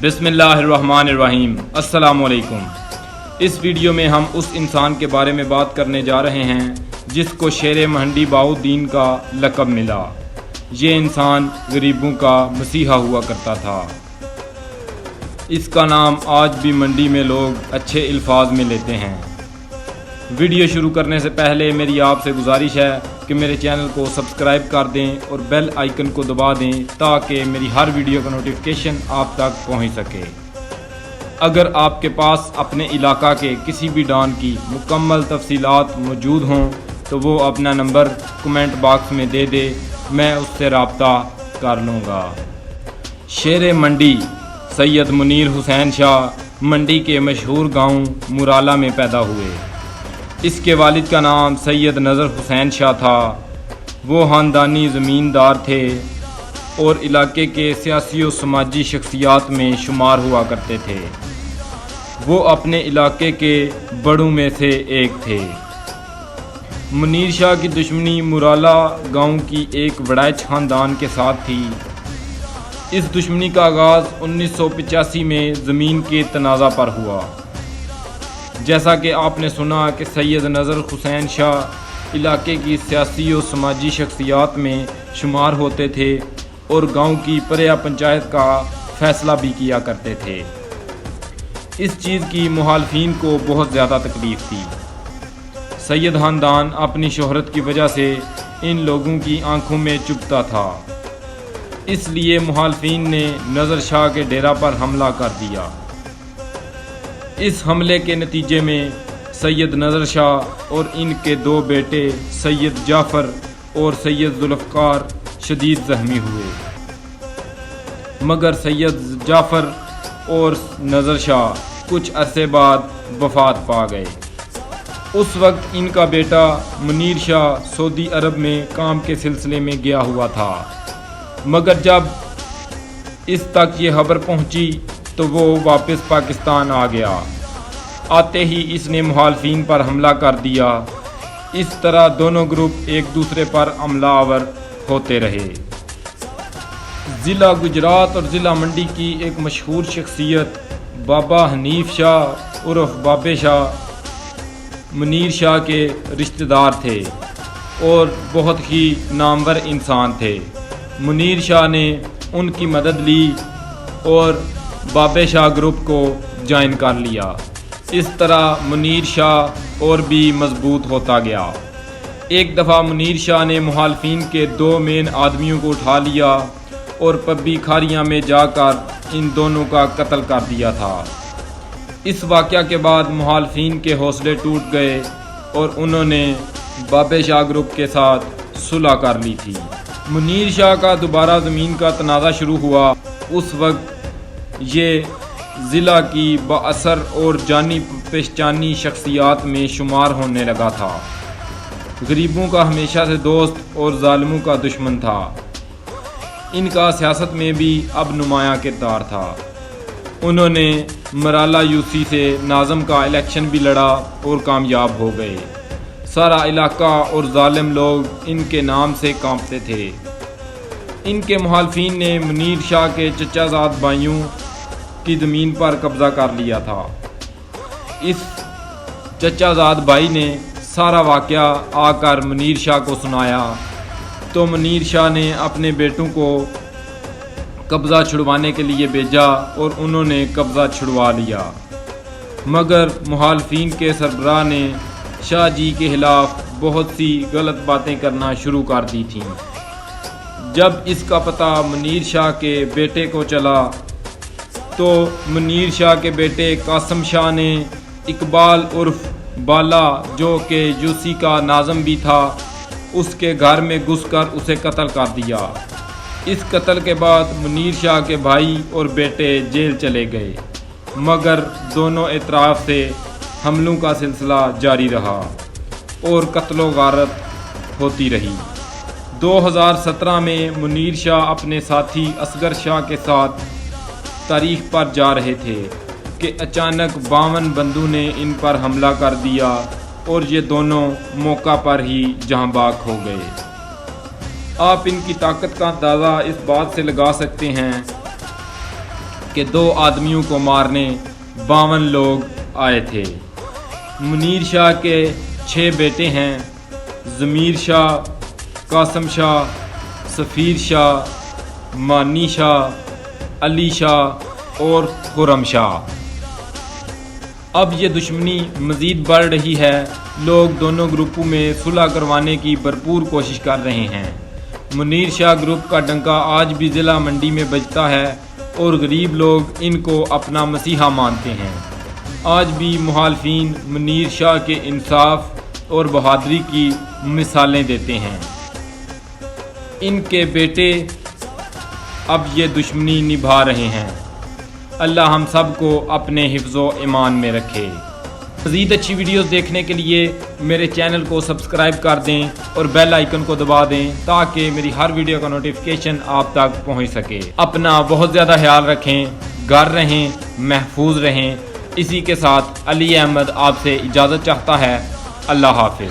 بسم اللہ الرحمن الرحیم۔ السلام علیکم۔ اس ویڈیو میں ہم اس انسان کے بارے میں بات کرنے جا رہے ہیں جس کو شیر مہنڈی بہاؤالدین کا لقب ملا۔ یہ انسان غریبوں کا مسیحا ہوا کرتا تھا۔ اس کا نام آج بھی منڈی میں لوگ اچھے الفاظ میں لیتے ہیں۔ ویڈیو شروع کرنے سے پہلے میری آپ سے گزارش ہے کہ میرے چینل کو سبسکرائب کر دیں اور بیل آئیکن کو دبا دیں تاکہ میری ہر ویڈیو کا نوٹیفیکیشن آپ تک پہنچ سکے۔ اگر آپ کے پاس اپنے علاقہ کے کسی بھی ڈان کی مکمل تفصیلات موجود ہوں تو وہ اپنا نمبر کمنٹ باکس میں دے دے، میں اس سے رابطہ کر لوں گا۔ شیر منڈی سید منیر حسین شاہ منڈی کے مشہور گاؤں مرالا میں پیدا ہوئے۔ اس کے والد کا نام سید نظر حسین شاہ تھا۔ وہ خاندانی زمیندار تھے اور علاقے کے سیاسی و سماجی شخصیات میں شمار ہوا کرتے تھے۔ وہ اپنے علاقے کے بڑوں میں سے ایک تھے۔ منیر شاہ کی دشمنی مرالا گاؤں کی ایک وڑائچ خاندان کے ساتھ تھی۔ اس دشمنی کا آغاز 1985 میں زمین کے تنازع پر ہوا۔ جیسا کہ آپ نے سنا کہ سید نظر حسین شاہ علاقے کی سیاسی و سماجی شخصیات میں شمار ہوتے تھے اور گاؤں کی پریا پنچایت کا فیصلہ بھی کیا کرتے تھے۔ اس چیز کی مخالفین کو بہت زیادہ تکلیف تھی۔ سید خاندان اپنی شہرت کی وجہ سے ان لوگوں کی آنکھوں میں چبھتا تھا، اس لیے مخالفین نے نظر شاہ کے ڈیرا پر حملہ کر دیا۔ اس حملے کے نتیجے میں سید نظر شاہ اور ان کے دو بیٹے سید جعفر اور سید ذوالفقار شدید زخمی ہوئے، مگر سید جعفر اور نظر شاہ کچھ عرصے بعد وفات پا گئے۔ اس وقت ان کا بیٹا منیر شاہ سعودی عرب میں کام کے سلسلے میں گیا ہوا تھا، مگر جب اس تک یہ خبر پہنچی تو وہ واپس پاکستان آ گیا۔ آتے ہی اس نے مخالفین پر حملہ کر دیا۔ اس طرح دونوں گروپ ایک دوسرے پر حملہ آور ہوتے رہے۔ ضلع گجرات اور ضلع منڈی کی ایک مشہور شخصیت بابا حنیف شاہ عرف بابے شاہ منیر شاہ کے رشتہ دار تھے اور بہت ہی نامور انسان تھے۔ منیر شاہ نے ان کی مدد لی اور بابے شاہ گروپ کو جوائن کر لیا۔ اس طرح منیر شاہ اور بھی مضبوط ہوتا گیا۔ ایک دفعہ منیر شاہ نے مخالفین کے دو مین آدمیوں کو اٹھا لیا اور پبی کھاریاں میں جا کر ان دونوں کا قتل کر دیا تھا۔ اس واقعہ کے بعد مخالفین کے حوصلے ٹوٹ گئے اور انہوں نے بابے شاہ گروپ کے ساتھ صلح کر لی تھی۔ منیر شاہ کا دوبارہ زمین کا تنازع شروع ہوا۔ اس وقت یہ ضلع کی با اثر اور جانی پہچانی شخصیات میں شمار ہونے لگا تھا۔ غریبوں کا ہمیشہ سے دوست اور ظالموں کا دشمن تھا۔ ان کا سیاست میں بھی اب نمایاں کردار تھا۔ انہوں نے مرالا یوسی سے ناظم کا الیکشن بھی لڑا اور کامیاب ہو گئے۔ سارا علاقہ اور ظالم لوگ ان کے نام سے کانپتے تھے۔ ان کے مخالفین نے منیر شاہ کے چچا زاد بھائیوں کی زمین پر قبضہ کر لیا تھا۔ اس چچا زاد بھائی نے سارا واقعہ آ کر منیر شاہ کو سنایا تو منیر شاہ نے اپنے بیٹوں کو قبضہ چھڑوانے کے لیے بھیجا اور انہوں نے قبضہ چھڑوا لیا، مگر مخالفین کے سربراہ نے شاہ جی کے خلاف بہت سی غلط باتیں کرنا شروع کر دی تھیں۔ جب اس کا پتہ منیر شاہ کے بیٹے کو چلا تو منیر شاہ کے بیٹے قاسم شاہ نے اقبال عرف بالا جو کہ یوسی کا ناظم بھی تھا اس کے گھر میں گھس کر اسے قتل کر دیا۔ اس قتل کے بعد منیر شاہ کے بھائی اور بیٹے جیل چلے گئے، مگر دونوں اطراف سے حملوں کا سلسلہ جاری رہا اور قتل و غارت ہوتی رہی۔ 2017 میں منیر شاہ اپنے ساتھی اصغر شاہ کے ساتھ تاریخ پر جا رہے تھے کہ اچانک 52 بندوں نے ان پر حملہ کر دیا اور یہ دونوں موقع پر ہی جہاں باک ہو گئے۔ آپ ان کی طاقت کا اندازہ اس بات سے لگا سکتے ہیں کہ 2 آدمیوں کو مارنے 52 لوگ آئے تھے۔ منیر شاہ کے 6 بیٹے ہیں: ضمیر شاہ، قاسم شاہ، سفیر شاہ، مانی شاہ، علی شاہ اور خرم شاہ۔ اب یہ دشمنی مزید بڑھ رہی ہے۔ لوگ دونوں گروپوں میں صلح کروانے کی بھرپور کوشش کر رہے ہیں۔ منیر شاہ گروپ کا ڈنکا آج بھی ضلع منڈی میں بجتا ہے اور غریب لوگ ان کو اپنا مسیحا مانتے ہیں۔ آج بھی مخالفین منیر شاہ کے انصاف اور بہادری کی مثالیں دیتے ہیں۔ ان کے بیٹے اب یہ دشمنی نبھا رہے ہیں۔ اللہ ہم سب کو اپنے حفظ و ایمان میں رکھے۔ مزید اچھی ویڈیوز دیکھنے کے لیے میرے چینل کو سبسکرائب کر دیں اور بیل آئیکن کو دبا دیں تاکہ میری ہر ویڈیو کا نوٹیفیکیشن آپ تک پہنچ سکے۔ اپنا بہت زیادہ خیال رکھیں، گھر رہیں، محفوظ رہیں۔ اسی کے ساتھ علی احمد آپ سے اجازت چاہتا ہے۔ اللہ حافظ۔